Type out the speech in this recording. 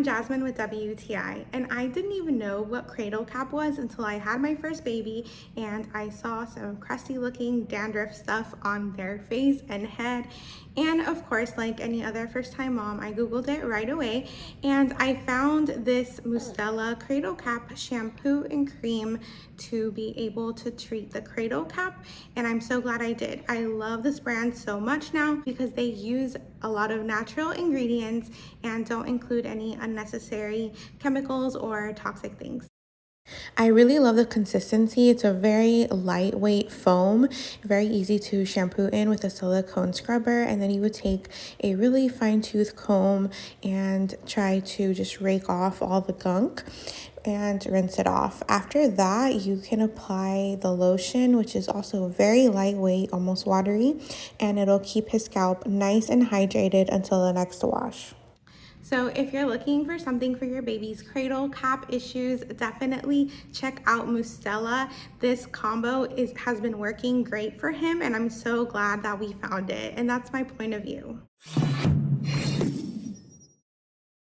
I'm Jasmine with WTI, and I didn't even know what cradle cap was until I had my first baby and I saw some crusty looking dandruff stuff on their face and head. And of course, like any other first-time mom, I googled it right away and I found this Mustela Cradle Cap shampoo and cream to be able to treat the cradle cap, and I'm so glad I did. I love this brand so much now because they use a lot of natural ingredients and don't include any unnecessary chemicals or toxic things. I really love the consistency. It's a very lightweight foam, very easy to shampoo in with a silicone scrubber, and then you would take a really fine tooth comb and try to just rake off all the gunk and rinse it off. After that, you can apply the lotion, which is also very lightweight, almost watery, and it'll keep his scalp nice and hydrated until the next wash. So if you're looking for something for your baby's cradle cap issues, definitely check out Mustela. This combo has been working great for him, and I'm so glad that we found it. And that's my point of view.